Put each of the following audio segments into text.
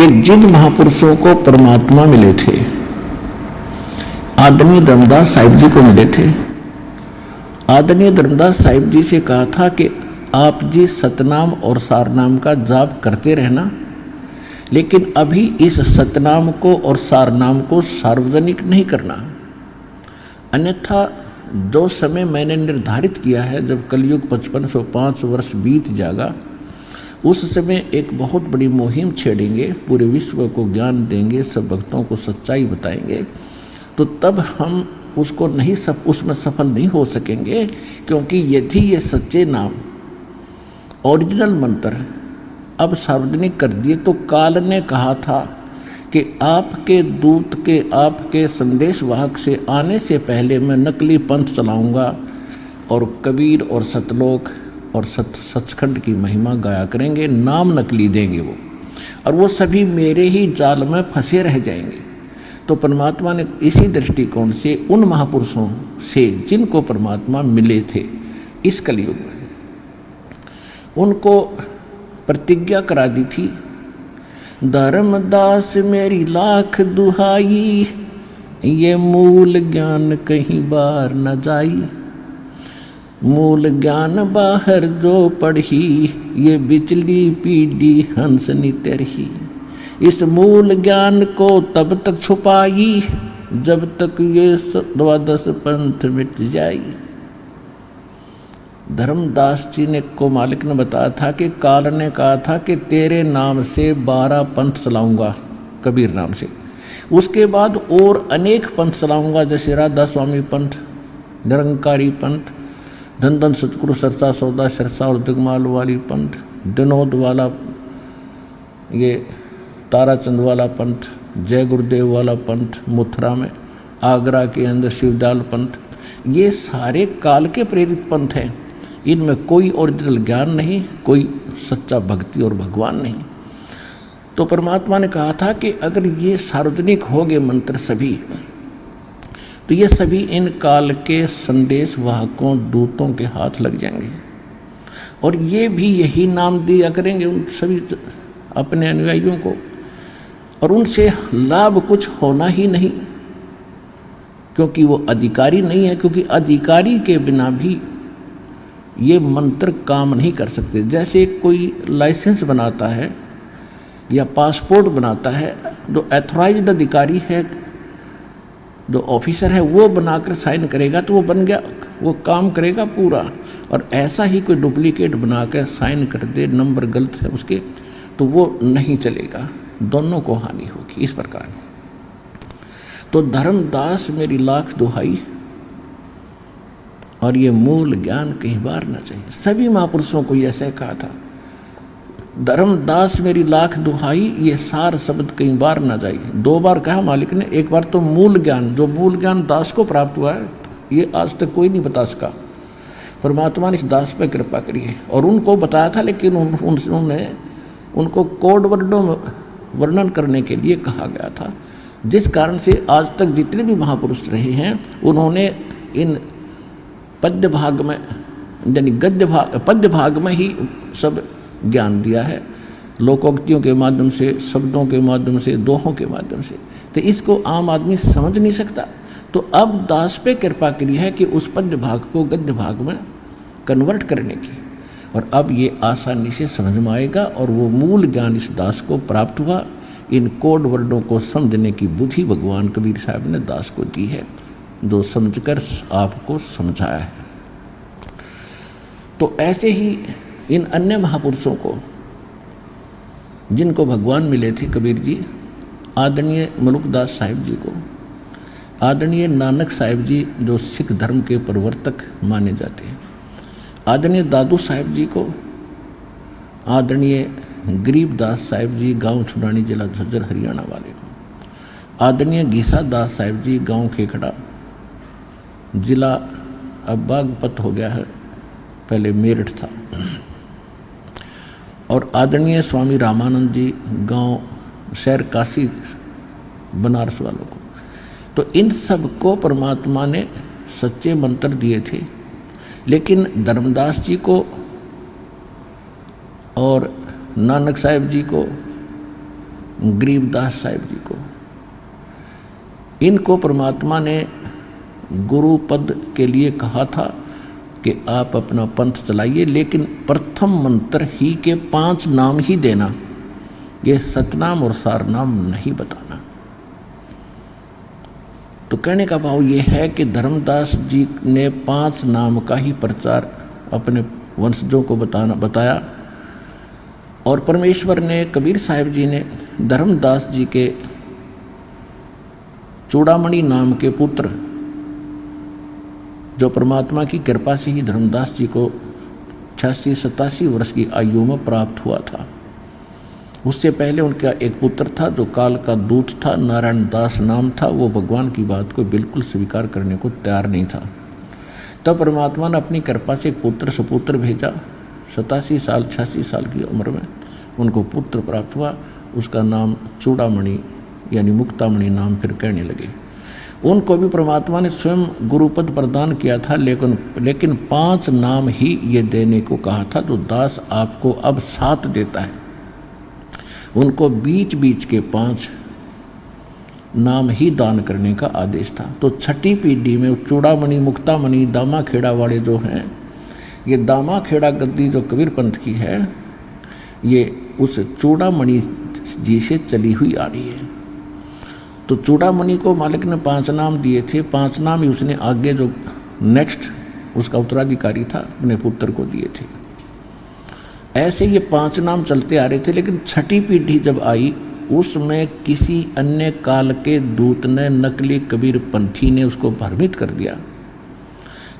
कि जिन महापुरुषों को परमात्मा मिले थे, आदरणीय धर्मदास साहिब जी को मिले थे। आदरणीय धर्मदास साहिब जी से कहा था कि आप जी सतनाम और सारनाम का जाप करते रहना, लेकिन अभी इस सतनाम को और सारनाम को सार्वजनिक नहीं करना, अन्यथा जो समय मैंने निर्धारित किया है, जब कलयुग 5505 वर्ष बीत जाएगा, उस समय एक बहुत बड़ी मुहिम छेड़ेंगे, पूरे विश्व को ज्ञान देंगे, सब भक्तों को सच्चाई बताएंगे, तो तब हम उसको उसमें सफल नहीं हो सकेंगे। क्योंकि यदि ये सच्चे नाम ओरिजिनल मंत्र अब सार्वजनिक कर दिए, तो काल ने कहा था कि आपके दूत के, आपके संदेशवाहक से आने से पहले मैं नकली पंथ चलाऊंगा और कबीर और सतलोक और सचखंड की महिमा गाया करेंगे, नाम नकली देंगे वो, और वो सभी मेरे ही जाल में फंसे रह जाएंगे। तो परमात्मा ने इसी दृष्टिकोण से उन महापुरुषों से जिनको परमात्मा मिले थे इस कलयुग में, उनको प्रतिज्ञा करा दी थी, धर्मदास मेरी लाख दुहाई, ये मूल ज्ञान कहीं बाहर न जाई, मूल ज्ञान बाहर जो पढ़ी, ये बिचली पीढ़ी हंस नितरही, इस मूल ज्ञान को तब तक छुपाई जब तक ये 12 पंथ मिट जाई। धर्मदास जी ने को मालिक ने बताया था कि काल ने कहा था कि तेरे नाम से 12 पंथ चलाऊंगा, कबीर नाम से, उसके बाद और अनेक पंथ चलाऊंगा, जैसे राधा स्वामी पंथ, निरंकारी पंथ, धन धन सतगुरु सरसा सौदा सरसा और दिगमाल वाली पंथ, विनोद वाला, ये ताराचंद वाला पंथ, जय गुरुदेव वाला पंथ मथुरा में, आगरा के अंदर शिवदयाल पंथ, ये सारे काल के प्रेरित पंथ हैं। इनमें कोई ओरिजिनल ज्ञान नहीं, कोई सच्चा भक्ति और भगवान नहीं। तो परमात्मा ने कहा था कि अगर ये सार्वजनिक हो गए मंत्र सभी, तो ये सभी इन काल के संदेश वाहकों दूतों के हाथ लग जाएंगे, और ये भी यही नाम दिया करेंगे उन सभी अपने अनुयायियों को, और उनसे लाभ कुछ होना ही नहीं, क्योंकि वो अधिकारी नहीं है। क्योंकि अधिकारी के बिना भी ये मंत्र काम नहीं कर सकते। जैसे कोई लाइसेंस बनाता है या पासपोर्ट बनाता है, जो एथोराइज्ड अधिकारी है, जो ऑफिसर है, वो बनाकर साइन करेगा तो वो बन गया, वो काम करेगा पूरा। और ऐसा ही कोई डुप्लीकेट बनाकर साइन कर दे, नंबर गलत है उसके, तो वो नहीं चलेगा, दोनों को हानि होगी। इस प्रकार तो धर्मदास मेरी लाख दुहाई, और ये मूल ज्ञान कहीं बार ना चाहिए। सभी महापुरुषों को ऐसा कहा था, धर्मदास मेरी लाख दुहाई, ये सार शब्द कहीं बार ना जाए। 2 बार कहा मालिक ने, एक बार तो मूल ज्ञान, जो मूल ज्ञान दास को प्राप्त हुआ है, ये आज तक कोई नहीं बता सका। परमात्मा ने इस दास पर कृपा करी है और उनको बताया था, लेकिन उन्होंने उनको कोड वर्डों में वर्णन करने के लिए कहा गया था, जिस कारण से आज तक जितने भी महापुरुष रहे हैं, उन्होंने इन पद्य भाग में, यानी पद्य भाग में ही सब ज्ञान दिया है, लोकोक्तियों के माध्यम से, शब्दों के माध्यम से, दोहों के माध्यम से। तो इसको आम आदमी समझ नहीं सकता। तो अब दास पे कृपा करी है कि उस पद्य भाग को गद्य भाग में कन्वर्ट करने की, और अब ये आसानी से समझ में आएगा, और वो मूल ज्ञान इस दास को प्राप्त हुआ। इन कोड वर्डों को समझने की बुद्धि भगवान कबीर साहब ने दास को दी है, जो समझकर आपको समझाया है। तो ऐसे ही इन अन्य महापुरुषों को, जिनको भगवान मिले थे, कबीर जी, आदरणीय मलुकदास साहिब जी को, आदरणीय नानक साहिब जी जो सिख धर्म के प्रवर्तक माने जाते हैं, आदरणीय दादू साहिब जी को, आदरणीय गरीबदास साहिब जी गांव छुड़ानी जिला झज्जर हरियाणा वाले को, आदरणीय घीसा दास साहिब जी गांव खेखड़ा जिला अब बागपत हो गया है, पहले मेरठ था, और आदरणीय स्वामी रामानंद जी गांव शहर काशी बनारस वालों को। तो इन सब को परमात्मा ने सच्चे मंत्र दिए थे, लेकिन धर्मदास जी को और नानक साहिब जी को, गरीबदास साहिब जी को। इनको परमात्मा ने गुरु पद के लिए कहा था कि आप अपना पंथ चलाइए, लेकिन प्रथम मंत्र ही के 5 नाम ही देना, ये सतनाम और सारनाम नहीं बताना। तो कहने का भाव ये है कि धर्मदास जी ने 5 नाम का ही प्रचार अपने वंशजों को बताया, और परमेश्वर ने, कबीर साहिब जी ने धर्मदास जी के चूड़ामणि नाम के पुत्र, जो परमात्मा की कृपा से ही धर्मदास जी को 86-87 वर्ष की आयु में प्राप्त हुआ था। उससे पहले उनका एक पुत्र था जो काल का दूत था, नारायण दास नाम था। वो भगवान की बात को बिल्कुल स्वीकार करने को तैयार नहीं था। तब परमात्मा ने अपनी कृपा से एक पुत्र सुपुत्र भेजा। 86 साल की उम्र में उनको पुत्र प्राप्त हुआ। उसका नाम चूड़ामणि यानी मुक्तामणि नाम फिर कहने लगे। उनको भी परमात्मा ने स्वयं गुरुपद प्रदान किया था, लेकिन 5 नाम ही ये देने को कहा था, जो दास आपको अब 7 देता है। उनको बीच बीच के 5 नाम ही दान करने का आदेश था। तो छठी पीढ़ी में चूड़ामणि, मुक्तामणि, दामाखेड़ा वाले जो हैं, ये दामाखेड़ा गद्दी जो कबीर पंथ की है, ये उस चूड़ामणि जी से चली हुई आ रही है। तो चूड़ामणि को मालिक ने 5 नाम दिए थे। 5 नाम ही उसने आगे जो नेक्स्ट उसका उत्तराधिकारी था अपने पुत्र को दिए थे। ऐसे ये 5 नाम चलते आ रहे थे, लेकिन छठी पीढ़ी जब आई उसमें किसी अन्य काल के दूत ने, नकली कबीर पंथी ने उसको भ्रमित कर दिया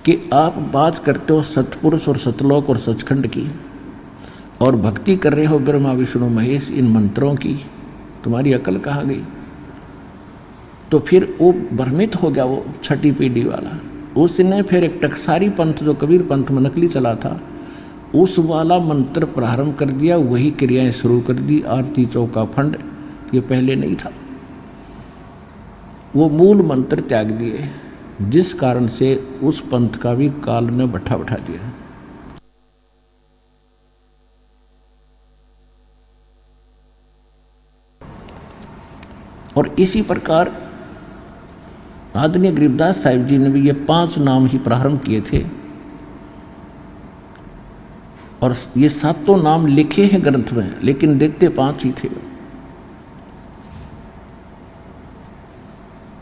कि आप बात करते हो सतपुरुष और सतलोक और सचखंड की, और भक्ति कर रहे हो ब्रह्मा विष्णु महेश इन मंत्रों की, तुम्हारी अकल कहाँ गई। तो फिर वो भ्रमित हो गया वो छठी पीढ़ी वाला। उसने फिर एक टकसारी पंथ जो कबीर पंथ में नकली चला था, उस वाला मंत्र प्रारंभ कर दिया, वही क्रियाएं शुरू कर दी। आरती चौका फंड ये पहले नहीं था, वो मूल मंत्र त्याग दिए, जिस कारण से उस पंथ का भी काल ने बैठा दिया। और इसी प्रकार आदरणीय गरीबदास साहिब जी ने भी ये 5 नाम ही प्रारंभ किए थे, और ये 7 नाम लिखे हैं ग्रंथ में, लेकिन देते 5 ही थे।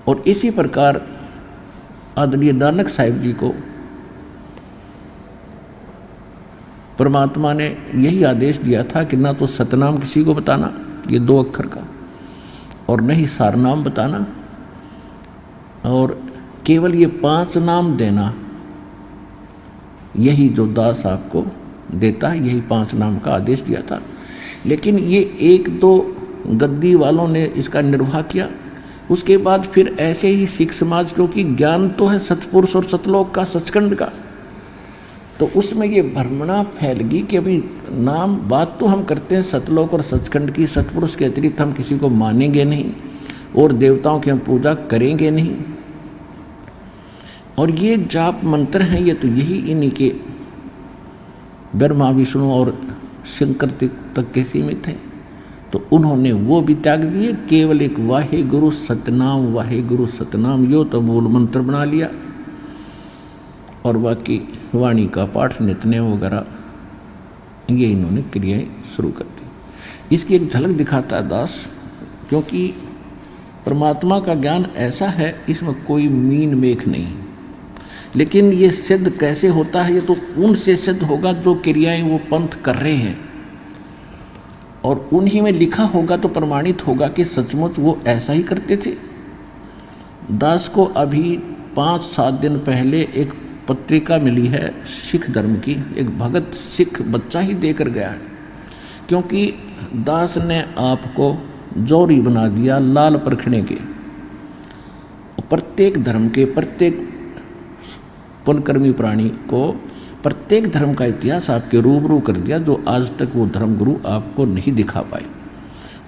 और इसी प्रकार आदरणीय नानक साहिब जी को परमात्मा ने यही आदेश दिया था कि ना तो सतनाम किसी को बताना, ये 2 अक्षर का, और न ही सारनाम बताना, और केवल ये 5 नाम देना। यही जो दास आपको देता है, यही 5 नाम का आदेश दिया था। लेकिन ये 1-2 गद्दी वालों ने इसका निर्वाह किया। उसके बाद फिर ऐसे ही सिख समाज, क्योंकि ज्ञान तो है सतपुरुष और सतलोक का, सचखंड का, तो उसमें ये भ्रमणा फैल गई कि अभी नाम बात तो हम करते हैं सतलोक और सचखंड की, सतपुरुष के अतिरिक्त हम किसी को मानेंगे नहीं और देवताओं की हम पूजा करेंगे नहीं। और ये जाप मंत्र हैं, ये तो यही इन्हीं के ब्रह्मा विष्णु और शंकर तक के सीमित हैं। तो उन्होंने वो भी त्याग दिए, केवल एक वाहे गुरु सतनाम यो तो मूल मंत्र बना लिया, और बाकी वाणी का पाठ, नित्यनेम वगैरह ये इन्होंने क्रियाएं शुरू कर दी। इसकी एक झलक दिखाता है दास, क्योंकि परमात्मा का ज्ञान ऐसा है, इसमें कोई मीन मेख नहीं। लेकिन ये सिद्ध कैसे होता है, ये तो उनसे सिद्ध होगा जो क्रियाएं वो पंथ कर रहे हैं, और उन्हीं में लिखा होगा तो प्रमाणित होगा कि सचमुच वो ऐसा ही करते थे। दास को अभी 5-7 दिन पहले एक पत्रिका मिली है सिख धर्म की, एक भगत सिख बच्चा ही देकर गया है, क्योंकि दास ने आपको जौहरी बना दिया लाल परखने के। प्रत्येक धर्म के, प्रत्येक पुण्यकर्मी प्राणी को प्रत्येक धर्म का इतिहास आपके रूबरू कर दिया, जो आज तक वो धर्मगुरु आपको नहीं दिखा पाए।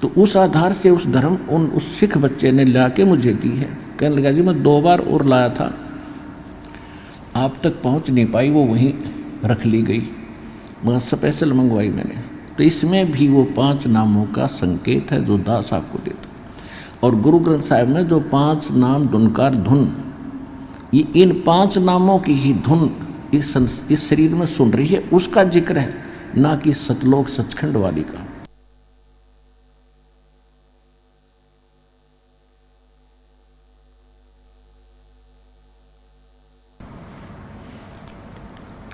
तो उस आधार से उस धर्म उस सिख बच्चे ने ला के मुझे दी है। कहने लगा जी मैं 2 बार और लाया था, आप तक पहुंच नहीं पाई, वो वहीं रख ली गई, वहाँ स्पेशल मंगवाई मैंने। तो इसमें भी वो 5 नामों का संकेत है जो दास आपको देता। और गुरु ग्रंथ साहिब में जो 5 नाम धुनकार धुन, ये इन 5 नामों की ही धुन इस शरीर में सुन रही है, उसका जिक्र है, ना कि सतलोक सचखंड वाली का।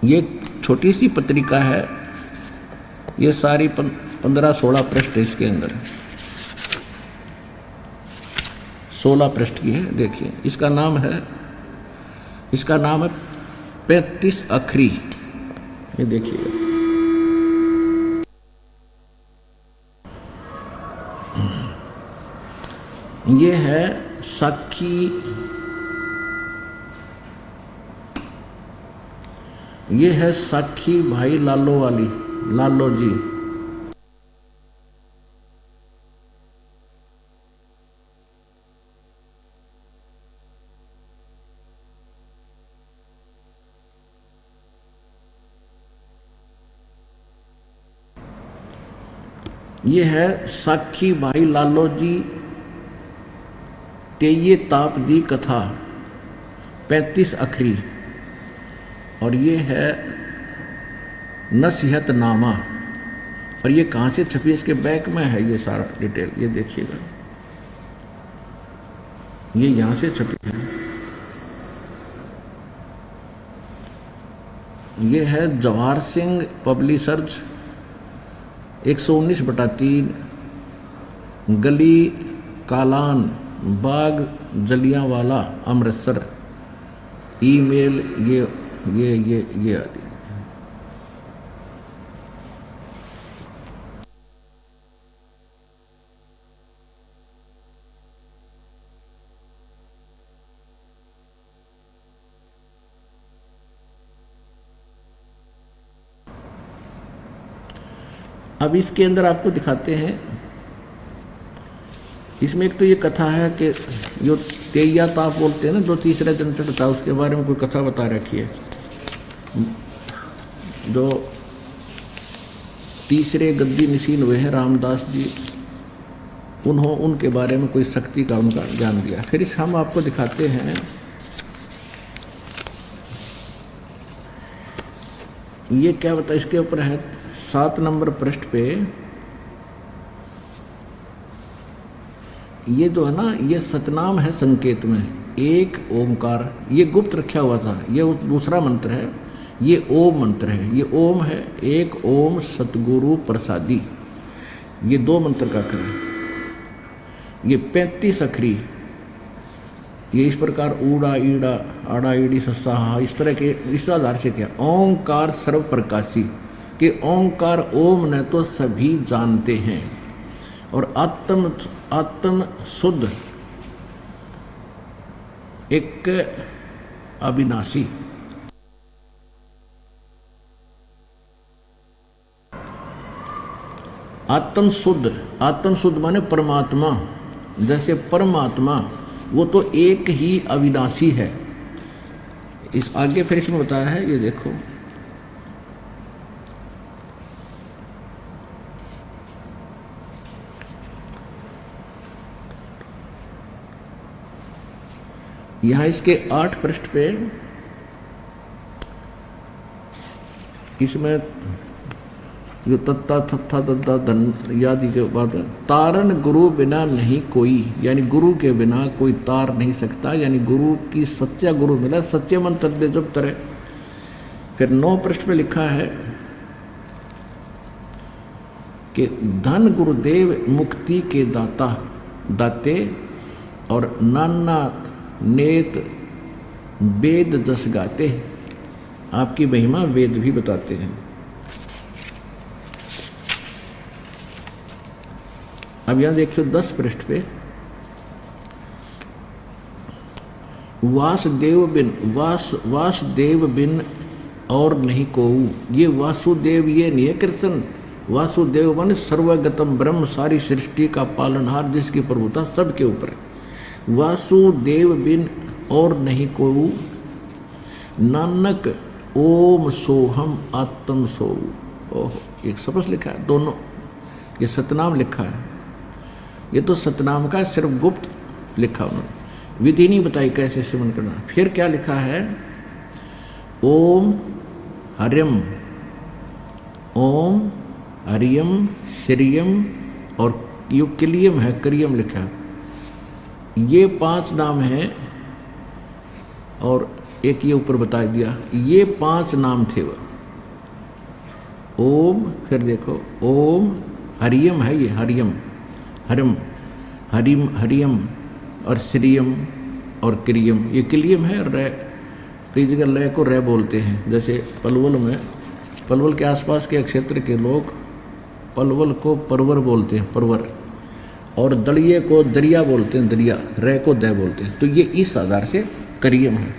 ये छोटी सी पत्रिका है, ये सारी 15-16 पृष्ठ इसके अंदर, 16 पृष्ठ की है। देखिए इसका नाम है 35 अखरी। ये देखिएगा, ये है साखी, ये है साखी भाई लालो वाली, लालो जी। ये है साखी भाई लालो जी तेये ताप दी कथा 35 अखरी। और ये है नसीहत नामा। और ये कहाँ से छपी है, इसके बैक में है ये सारा डिटेल, ये देखिएगा, ये यहाँ से छपी है। ये है जवाहर सिंह पब्लिशर्स 119/3 गली कालान बाग जलियांवाला अमृतसर। ईमेल ये अब इसके अंदर आपको दिखाते हैं, इसमें एक तो ये कथा है कि जो तेया ताप बोलते हैं ना, जो तीसरा दिन चढ़ता, उसके बारे में कोई कथा बता रखी है। जो तीसरे गद्दी निशीन हुए हैं रामदास जी, उनके बारे में कोई शक्ति का उनका ज्ञान दिया। फिर इस हम आपको दिखाते हैं, ये क्या बता, इसके ऊपर है 7 नंबर पृष्ठ पे, ये जो है ना, ये सतनाम है संकेत में, एक ओमकार, ये गुप्त रखा हुआ था, ये दूसरा मंत्र है, ये ओम मंत्र है, ये ओम है, एक ओम सतगुरु प्रसादी, ये 2 मंत्र का अक्षर है। ये 35 अखरी, ये इस प्रकार ऊड़ा ईड़ा आड़ा ईड़ी सस्सा हा, इस तरह के, इस आधार से क्या, ओंकार सर्व प्रकाशी, कि ओंकार ओम ने तो सभी जानते हैं, और आत्म शुद्ध एक अविनाशी। आत्म शुद्ध माने परमात्मा, जैसे परमात्मा वो तो एक ही अविनाशी है। इस आगे फिर इसमें बताया है, ये देखो, यहाँ इसके 8 पृष्ठ पे, इसमें जो तत्ता थत्था दद्दा धन यादि के बाद, तारण गुरु बिना नहीं कोई, यानी गुरु के बिना कोई तार नहीं सकता, यानी गुरु की सच्चा गुरु मिला, सच्चे मंत्र दे जब तरह। फिर 9 पृष्ठ पे लिखा है कि धन गुरुदेव मुक्ति के दाते, और नाना नेत वेद 10 गाते, आपकी महिमा वेद भी बताते हैं। अब यहां देखियो 10 पृष्ठ पे, वासुदेव बिन और नहीं कोऊ, ये वासुदेव ये नहीं है कृष्ण, वासुदेव मन सर्वगतम ब्रह्म, सारी सृष्टि का पालनहार, जिसकी प्रभुता सबके ऊपर है। वासुदेव बिन और नहीं कोऊ, नानक ओम सोहम आत्म सोऊ, ओहो, एक शब्द लिखा है, दोनों ये सतनाम लिखा है। ये तो सतनाम का सिर्फ गुप्त लिखा उन्होंने, विधि नहीं बताई कैसे सेवन करना। फिर क्या लिखा है, ओम हरिम, ओम हरियम श्रियम, और यो किलियम है, करियम लिखा है। ये 5 नाम हैं और एक ये ऊपर बता दिया, ये 5 नाम थे वो। ओम, फिर देखो ओम हरियम है, ये हरियम, हरिम, हरिम, हरियम और श्रियम और क्रियम। ये किलियम है, रे कई जगह लय को रे बोलते हैं। जैसे पलवल में, पलवल के आसपास के क्षेत्र के लोग पलवल को परवर बोलते हैं, परवर, और दलिये को दरिया बोलते हैं, दरिया, रे को दय बोलते हैं। तो ये इस आधार से करियम है।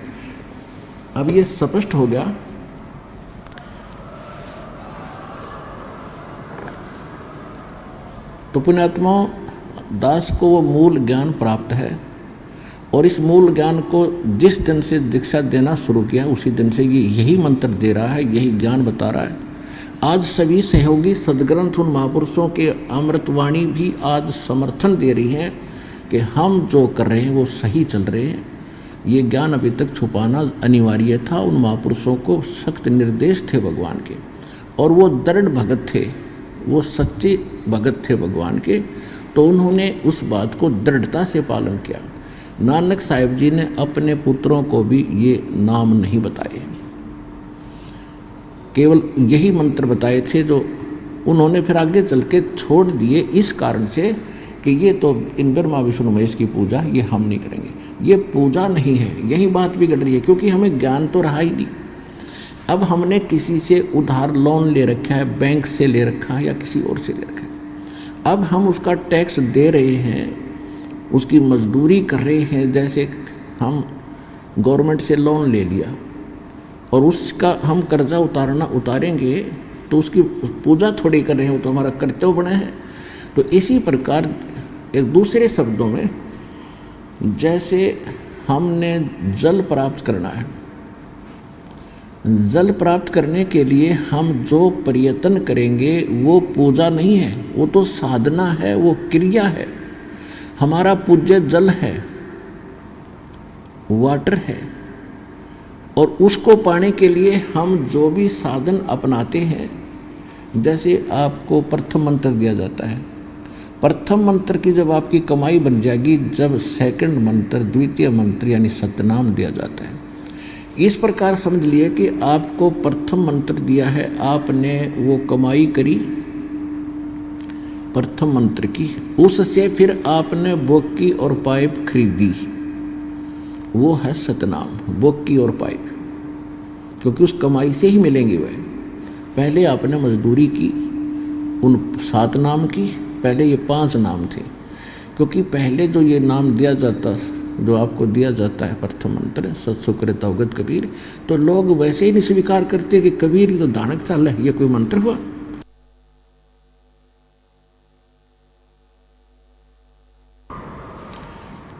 अब ये स्पष्ट हो गया। तो पुण्यात्मा दास को वो मूल ज्ञान प्राप्त है, और इस मूल ज्ञान को जिस दिन से दीक्षा देना शुरू किया उसी दिन से ये यही मंत्र दे रहा है, यही ज्ञान बता रहा है। आज सभी सहयोगी सदग्रंथ उन महापुरुषों के अमृतवाणी भी आज समर्थन दे रही हैं कि हम जो कर रहे हैं वो सही चल रहे हैं। ये ज्ञान अभी तक छुपाना अनिवार्य था। उन महापुरुषों को सख्त निर्देश थे भगवान के, और वो दृढ़ भगत थे, वो सच्चे भगत थे भगवान के। तो उन्होंने उस बात को दृढ़ता से पालन किया। नानक साहिब जी ने अपने पुत्रों को भी ये नाम नहीं बताए, केवल यही मंत्र बताए थे जो उन्होंने फिर आगे चल के छोड़ दिए, इस कारण से कि ये तो इन ब्रह्मा विष्णु महेश की पूजा ये हम नहीं करेंगे, ये पूजा नहीं है। यही बात बिगड़ रही है, क्योंकि हमें ज्ञान तो रहा ही नहीं। अब हमने किसी से उधार लोन ले रखा है, बैंक से ले रखा है या किसी और से ले रखा है। अब हम उसका टैक्स दे रहे हैं, उसकी मजदूरी कर रहे हैं। जैसे हम गवर्नमेंट से लोन ले लिया और उसका हम कर्जा उतारेंगे तो उसकी पूजा थोड़ी कर रहे हैं, वो तो हमारा कर्तव्य बना है। तो इसी प्रकार एक दूसरे शब्दों में, जैसे हमने जल प्राप्त करना है, जल प्राप्त करने के लिए हम जो प्रयत्न करेंगे वो पूजा नहीं है, वो तो साधना है, वो क्रिया है। हमारा पूज्य जल है, वाटर है, और उसको पाने के लिए हम जो भी साधन अपनाते हैं, जैसे आपको प्रथम मंत्र दिया जाता है, प्रथम मंत्र की जब आपकी कमाई बन जाएगी, जब सेकंड मंत्र, द्वितीय मंत्र यानी सतनाम दिया जाता है। इस प्रकार समझ लिए कि आपको प्रथम मंत्र दिया है, आपने वो कमाई करी प्रथम मंत्र की, उससे फिर आपने बोकी और पाइप खरीदी, वो है सतनाम, बोकी और पाइप, क्योंकि उस कमाई से ही मिलेंगे वह। पहले आपने मजदूरी की, उन 7 नाम की, पहले ये 5 नाम थे, क्योंकि पहले जो ये नाम दिया जाता, जो आपको दिया जाता है प्रथम मंत्र सत्सुकृत अवगत कबीर, तो लोग वैसे ही नहीं स्वीकार करते कि कबीर तो दानक साल है, ये कोई मंत्र हुआ।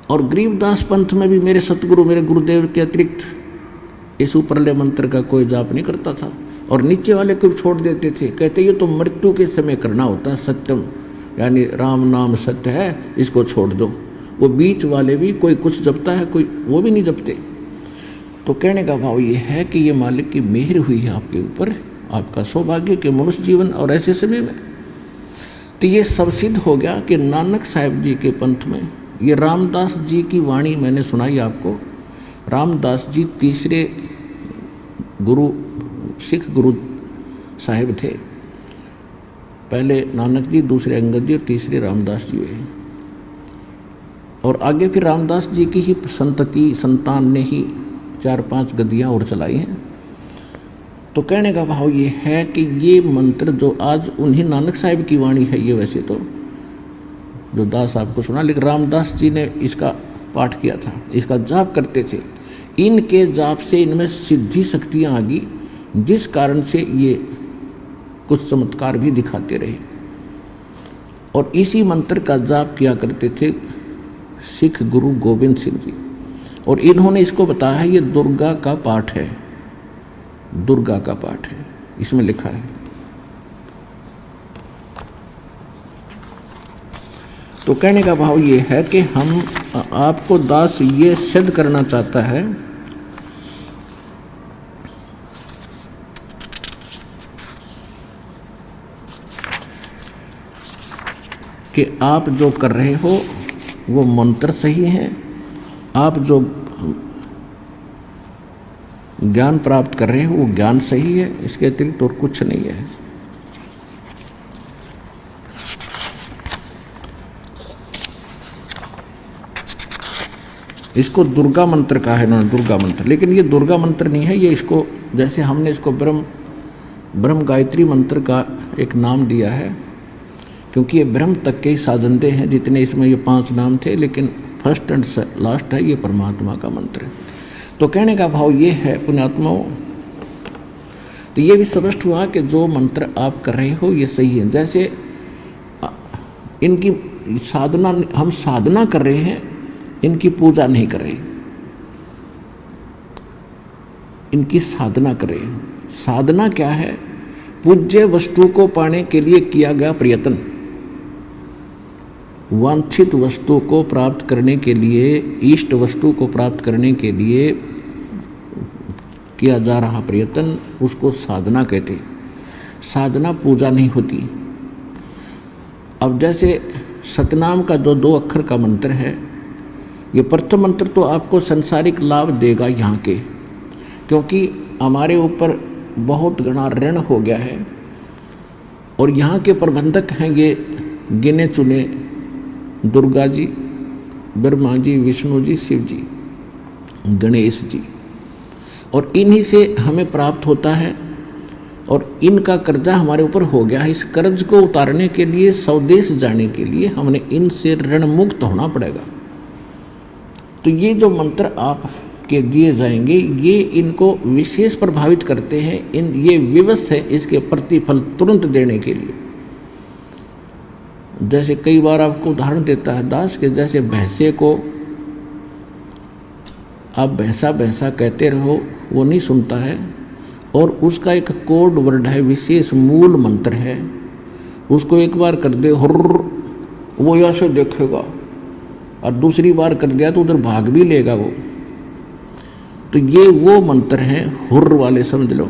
और गरीबदास पंथ में भी मेरे सतगुरु, मेरे गुरुदेव के अतिरिक्त इस ऊपरले मंत्र का कोई जाप नहीं करता था, और नीचे वाले को भी छोड़ देते थे। कहते ये तो मृत्यु के समय करना होता है, सत्यम यानी राम नाम सत्य है, इसको छोड़ दो। वो बीच वाले भी कोई कुछ जपता है, कोई वो भी नहीं जपते। तो कहने का भाव ये है कि ये मालिक की मेहर हुई है आपके ऊपर, आपका सौभाग्य के मनुष्य जीवन और ऐसे समय में। तो ये सब सिद्ध हो गया कि नानक साहिब जी के पंथ में, ये रामदास जी की वाणी मैंने सुनाई आपको। रामदास जी तीसरे गुरु, सिख गुरु साहिब थे। पहले नानक जी, दूसरे अंगद जी और तीसरे रामदास जी हुए। और आगे फिर रामदास जी की ही संतति, संतान ने ही 4-5 गद्दियाँ और चलाई हैं। तो कहने का भाव ये है कि ये मंत्र जो आज उन्हीं नानक साहिब की वाणी है, ये वैसे तो जो दास आपको सुना, लेकिन रामदास जी ने इसका पाठ किया था, इसका जाप करते थे। इनके जाप से इनमें सिद्धि शक्तियाँ आ गई, जिस कारण से ये कुछ चमत्कार भी दिखाते रहे। और इसी मंत्र का जाप किया करते थे सिख गुरु गोविंद सिंह जी, और इन्होंने इसको बताया है, ये दुर्गा का पाठ है, दुर्गा का पाठ है, इसमें लिखा है। तो कहने का भाव ये है कि हम आपको दास ये सिद्ध करना चाहता है कि आप जो कर रहे हो वो मंत्र सही है, आप जो ज्ञान प्राप्त कर रहे हो वो ज्ञान सही है, इसके अतिरिक्त और कुछ नहीं है। इसको दुर्गा मंत्र कहा है इन्होंने, दुर्गा मंत्र। लेकिन ये दुर्गा मंत्र नहीं है, ये इसको जैसे हमने इसको ब्रह्म गायत्री मंत्र का एक नाम दिया है, क्योंकि ये ब्रह्म तक के ही साधनदे हैं जितने इसमें ये 5 नाम थे, लेकिन फर्स्ट एंड लास्ट है ये परमात्मा का मंत्र है। तो कहने का भाव ये है पुण्यात्माओं, तो ये भी स्पष्ट हुआ कि जो मंत्र आप कर रहे हो ये सही है। जैसे इनकी साधना, हम साधना कर रहे हैं, इनकी पूजा नहीं कर रहे, इनकी साधना कर रहे हैं। साधना क्या है? पूज्य वस्तु को पाने के लिए किया गया प्रयत्न, वांछित वस्तु को प्राप्त करने के लिए, इष्ट वस्तु को प्राप्त करने के लिए किया जा रहा प्रयत्न, उसको साधना कहते हैं। साधना पूजा नहीं होती। अब जैसे सतनाम का जो 2 अक्षर का मंत्र है, ये प्रथम मंत्र तो आपको संसारिक लाभ देगा यहाँ के, क्योंकि हमारे ऊपर बहुत घना ऋण हो गया है और यहाँ के प्रबंधक हैं ये गिने चुने दुर्गा जी, ब्रह्मा जी, विष्णु जी, शिव जी, गणेश जी, और इन्हीं से हमें प्राप्त होता है और इनका कर्जा हमारे ऊपर हो गया है। इस कर्ज को उतारने के लिए, स्वदेश जाने के लिए हमने इनसे ऋण मुक्त होना पड़ेगा। तो ये जो मंत्र आप के दिए जाएंगे ये इनको विशेष प्रभावित करते हैं। ये विवश है इसके प्रतिफल तुरंत देने के लिए। जैसे कई बार आपको उदाहरण देता है दास के, जैसे भैंसे को आप भैंसा भैंसा कहते रहो वो नहीं सुनता है, और उसका एक कोड वर्ड है, विशेष मूल मंत्र है, उसको एक बार कर दे हुर्र, वो ऐसे देखेगा, और दूसरी बार कर दिया तो उधर भाग भी लेगा वो। तो ये वो मंत्र हैं हुर्र वाले, समझ लो।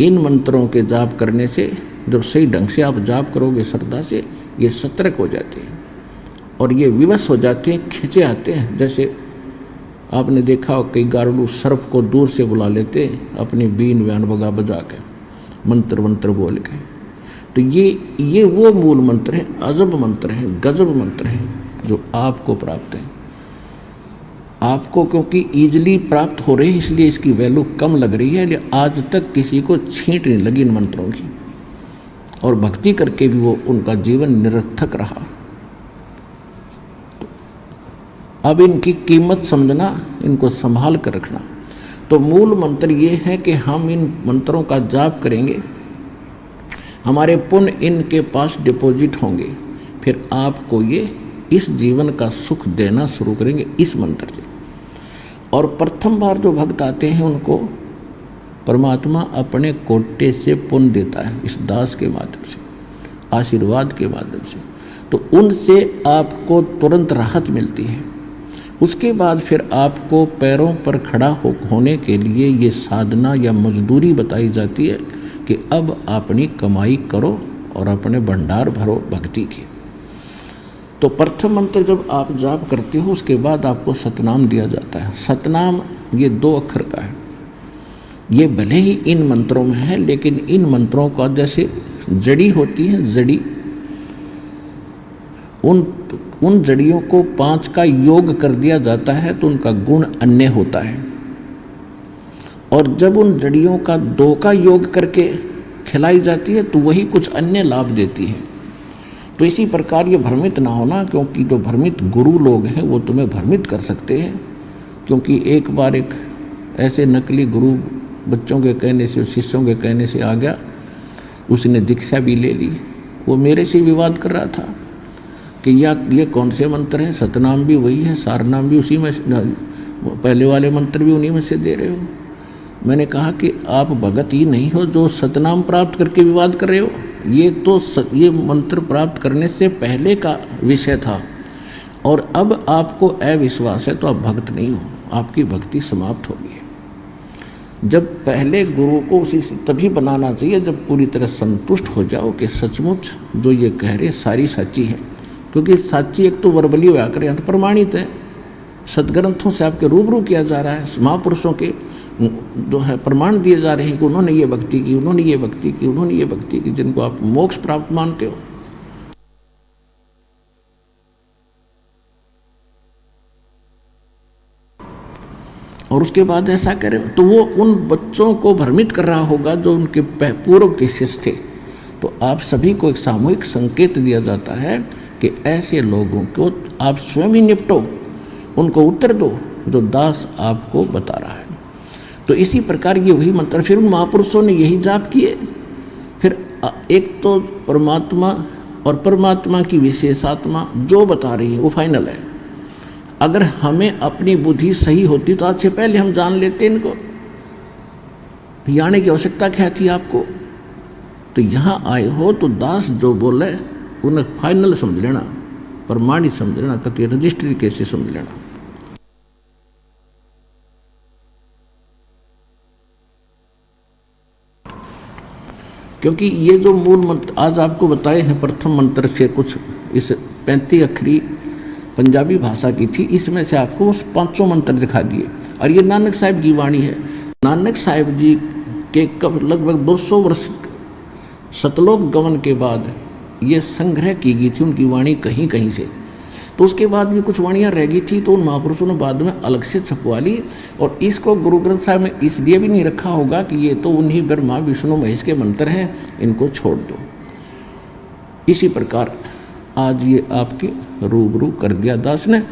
इन मंत्रों के जाप करने से जब सही ढंग से आप जाप करोगे श्रद्धा से, ये सतर्क हो जाते हैं और ये विवश हो जाते हैं, खिंचे आते हैं। जैसे आपने देखा कई गारुड़ सर्प को दूर से बुला लेते अपनी बीन व्यान बगा बजा के, मंत्र मंत्र बोल के। तो ये वो मूल मंत्र हैं, अजब मंत्र हैं, गजब मंत्र हैं जो आपको प्राप्त है। आपको क्योंकि ईजिली प्राप्त हो रहे हैं इसलिए इसकी वैल्यू कम लग रही है, लेकिन आज तक किसी को छींट नहीं लगी इन मंत्रों की, और भक्ति करके भी वो उनका जीवन निरर्थक रहा। अब इनकी कीमत समझना, इनको संभाल कर रखना। तो मूल मंत्र ये है कि हम इन मंत्रों का जाप करेंगे, हमारे पुण्य इनके पास डिपॉजिट होंगे, फिर आपको ये इस जीवन का सुख देना शुरू करेंगे इस मंत्र से। और प्रथम बार जो भक्त आते हैं उनको परमात्मा अपने कोटे से पुण्य देता है, इस दास के माध्यम से, आशीर्वाद के माध्यम से। तो उनसे आपको तुरंत राहत मिलती है। उसके बाद फिर आपको पैरों पर खड़ा होने के लिए ये साधना या मजदूरी बताई जाती है कि अब अपनी कमाई करो और अपने भंडार भरो भक्ति के। तो प्रथम मंत्र जब आप जाप करते हो उसके बाद आपको सतनाम दिया जाता है। सतनाम ये 2 अक्षर का है। ये भले ही इन मंत्रों में है, लेकिन इन मंत्रों का जैसे जड़ी होती है, जड़ी, उन जड़ियों को 5 का योग कर दिया जाता है तो उनका गुण अन्य होता है। और जब उन जड़ियों का 2 का योग करके खिलाई जाती है तो वही कुछ अन्य लाभ देती है। तो इसी प्रकार ये भ्रमित ना होना, क्योंकि जो भ्रमित गुरु लोग हैं वो तुम्हें भ्रमित कर सकते हैं। क्योंकि एक बार एक ऐसे नकली गुरु बच्चों के कहने से, शिष्यों के कहने से आ गया, उसने दीक्षा भी ले ली। वो मेरे से विवाद कर रहा था कि ये कौन से मंत्र हैं, सतनाम भी वही है, सारनाम भी उसी में, पहले वाले मंत्र भी उन्हीं में से दे रहे हो। मैंने कहा कि आप भगत ही नहीं हो जो सतनाम प्राप्त करके विवाद कर रहे हो, ये मंत्र प्राप्त करने से पहले का विषय था, और अब आपको अविश्वास है तो आप भक्त नहीं हो, आपकी भक्ति समाप्त हो गई है। जब पहले गुरु को उसी से तभी बनाना चाहिए जब पूरी तरह संतुष्ट हो जाओ कि सचमुच जो ये कह रहे सारी सच्ची है, क्योंकि साची एक तो वर्बली व्याकर यहाँ तो प्रमाणित है, सदग्रंथों से आपके रूबरू किया जा रहा है, महापुरुषों के जो है प्रमाण दिए जा रहे हैं कि उन्होंने ये भक्ति की, उन्होंने ये भक्ति की, उन्होंने ये भक्ति की, जिनको आप मोक्ष प्राप्त मानते हो। और उसके बाद ऐसा करे तो वो उन बच्चों को भ्रमित कर रहा होगा जो उनके पूर्व के शिष्य थे। तो आप सभी को एक सामूहिक संकेत दिया जाता है कि ऐसे लोगों को आप स्वयं ही निपटो, उनको उत्तर दो जो दास आपको बता रहा है। तो इसी प्रकार ये वही मंत्र, फिर उन महापुरुषों ने यही जाप किए। फिर एक तो परमात्मा और परमात्मा की विशेषात्मा जो बता रही है वो फाइनल है। अगर हमें अपनी बुद्धि सही होती तो आज से पहले हम जान लेते इनको, आने की आवश्यकता क्या थी आपको। तो यहाँ आए हो तो दास जो बोले उन्हें फाइनल समझ लेना, प्रमाणित समझ लेना, कति रजिस्ट्री कैसे समझ लेना। क्योंकि ये जो मूल मंत्र आज आपको बताए हैं प्रथम मंत्र से कुछ इस 35 अक्षरी पंजाबी भाषा की थी, इसमें से आपको उस 500 मंत्र दिखा दिए। और ये नानक साहिब की वाणी है। नानक साहिब जी के कब लगभग 200 वर्ष सतलोक गमन के बाद ये संग्रह की गई थी उनकी वाणी कहीं कहीं से। तो उसके बाद भी कुछ वाणियाँ रह गई थी तो उन महापुरुषों ने बाद में अलग से छपवा ली। और इसको गुरु ग्रंथ साहिब में इसलिए भी नहीं रखा होगा कि ये तो उन्हीं ब्रह्मा विष्णु महेश के मंत्र हैं, इनको छोड़ दो। इसी प्रकार आज ये आपके रूबरू कर दिया दास ने।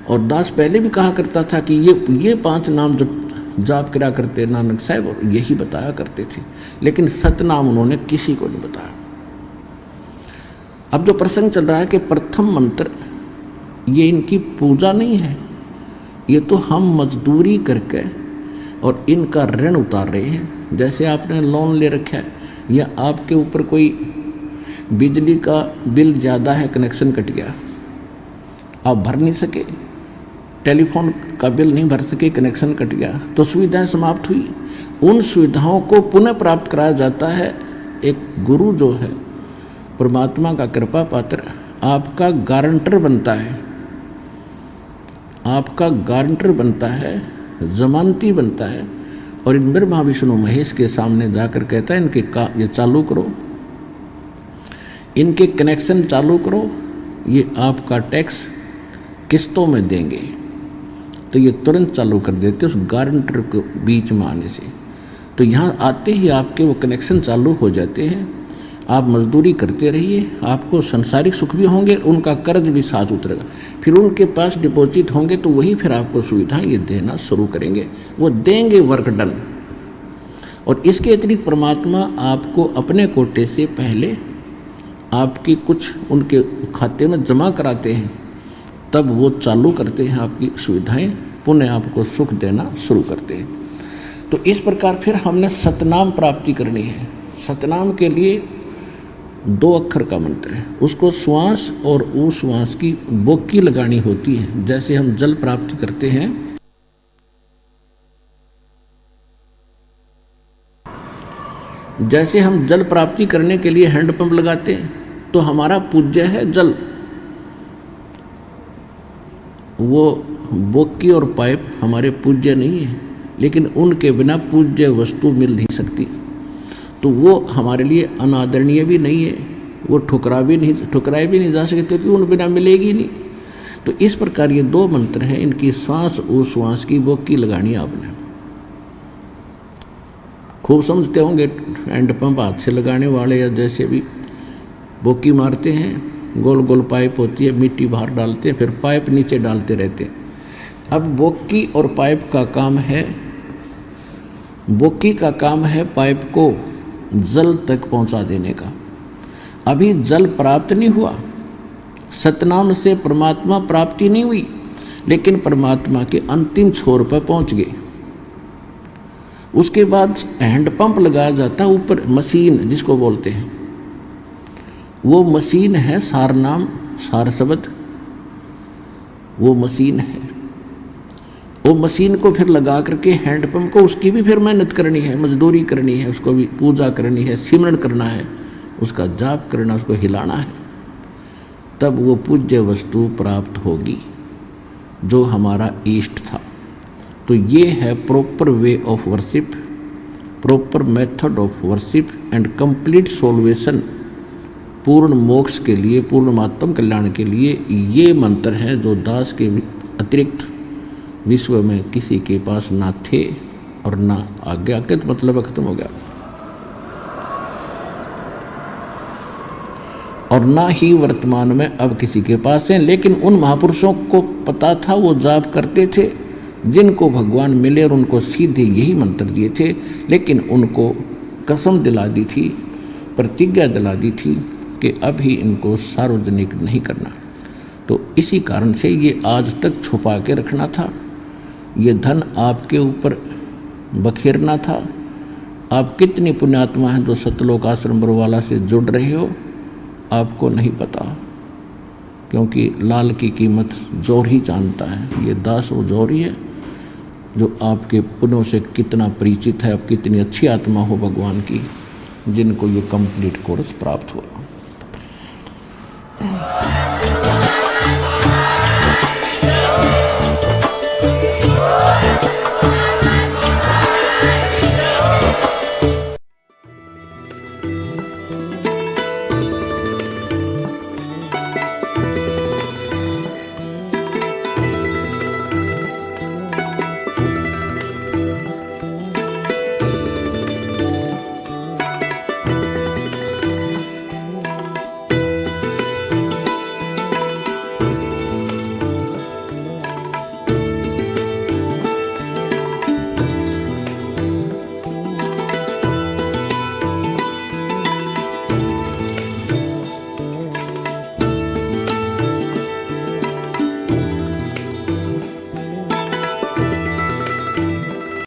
और दास पहले भी कहा करता था कि ये 5 नाम जब जाप करा करते नानक साहब, और यही बताया करते थे, लेकिन सतनाम उन्होंने किसी को नहीं बताया। अब जो प्रसंग चल रहा है कि प्रथम मंत्र ये इनकी पूजा नहीं है, ये तो हम मजदूरी करके और इनका ऋण उतार रहे हैं। जैसे आपने लोन ले रखा है या आपके ऊपर कोई बिजली का बिल ज़्यादा है, कनेक्शन कट गया, आप भर नहीं सके, टेलीफोन का बिल नहीं भर सके, कनेक्शन कट गया, तो सुविधाएं समाप्त हुई। उन सुविधाओं को पुनः प्राप्त कराया जाता है। एक गुरु जो है परमात्मा का कृपा पात्र आपका गारंटर बनता है, आपका गारंटर बनता है, जमानती बनता है। और इन ब्रह्मा विष्णु महेश के सामने जाकर कहता है इनके ये चालू करो, इनके कनेक्शन चालू करो, ये आपका टैक्स किस्तों में देंगे। तो ये तुरंत चालू कर देते उस गारंटर को बीच में आने से। तो यहाँ आते ही आपके वो कनेक्शन चालू हो जाते हैं। आप मजदूरी करते रहिए, आपको संसारिक सुख भी होंगे, उनका कर्ज भी साथ उतरेगा। फिर उनके पास डिपॉजिट होंगे तो वही फिर आपको सुविधाएं ये देना शुरू करेंगे, वो देंगे वर्क डन। और इसके अतिरिक्त परमात्मा आपको अपने कोटे से पहले आपकी कुछ उनके खाते में जमा कराते हैं, तब वो चालू करते हैं आपकी सुविधाएं, पुनः आपको सुख देना शुरू करते हैं। तो इस प्रकार फिर हमने सतनाम प्राप्ति करनी है। सतनाम के लिए 2 अक्षर का मंत्र है, उसको श्वास और उस श्वास की बोकी लगानी होती है। जैसे हम जल प्राप्ति करते हैं, जैसे हम जल प्राप्ति करने के लिए हैंडपंप लगाते हैं, तो हमारा पूज्य है जल। वो बोकी और पाइप हमारे पूज्य नहीं है, लेकिन उनके बिना पूज्य वस्तु मिल नहीं सकती। तो वो हमारे लिए अनादरणीय भी नहीं है, वो ठुकराए भी नहीं जा सकते क्योंकि उन बिना मिलेगी नहीं। तो इस प्रकार ये 2 मंत्र हैं, इनकी सांस उस श्वास की बोकी लगानी आपने। खूब समझते होंगे, हैंडपंप हाथ से लगाने वाले या जैसे भी बोकी मारते हैं, गोल गोल पाइप होती है, मिट्टी बाहर डालते हैं, फिर पाइप नीचे डालते रहते हैं। अब बोकी और पाइप का काम है, बोकी का काम है पाइप को जल तक पहुंचा देने का। अभी जल प्राप्त नहीं हुआ, सतनाम से परमात्मा प्राप्ति नहीं हुई, लेकिन परमात्मा के अंतिम छोर पर पहुंच गए। उसके बाद हैंडपंप लगाया जाता है ऊपर, मशीन जिसको बोलते हैं, वो मशीन है, सार नाम सार शब्द, वो मशीन है। वो मशीन को फिर लगा करके हैंडपम्प को, उसकी भी फिर मेहनत करनी है, मजदूरी करनी है, उसको भी पूजा करनी है, सिमरन करना है, उसका जाप करना, उसको हिलाना है, तब वो पूज्य वस्तु प्राप्त होगी जो हमारा इष्ट था। तो ये है proper way of worship, proper method of worship and complete solution. पूर्ण मोक्ष के लिए, पूर्ण आत्म कल्याण के लिए ये मंत्र हैं जो दास के अतिरिक्त विश्व में किसी के पास ना थे और ना आगे आके, तो मतलब खत्म हो गया, और ना ही वर्तमान में अब किसी के पास है। लेकिन उन महापुरुषों को पता था, वो जाप करते थे, जिनको भगवान मिले और उनको सीधे यही मंत्र दिए थे, लेकिन उनको कसम दिला दी थी, प्रतिज्ञा दिला दी थी कि अभी इनको सार्वजनिक नहीं करना। तो इसी कारण से ये आज तक छुपा के रखना था, ये धन आपके ऊपर बखेरना था। आप कितनी पुण्यात्मा हैं जो सतलोक आश्रम बरवाला से जुड़ रहे हो, आपको नहीं पता, क्योंकि लाल की कीमत जोर ही जानता है। ये दास वो जोर ही है जो आपके पुण्यों से कितना परिचित है, आप कितनी अच्छी आत्मा हो भगवान की, जिनको ये कंप्लीट कोर्स प्राप्त हुआ।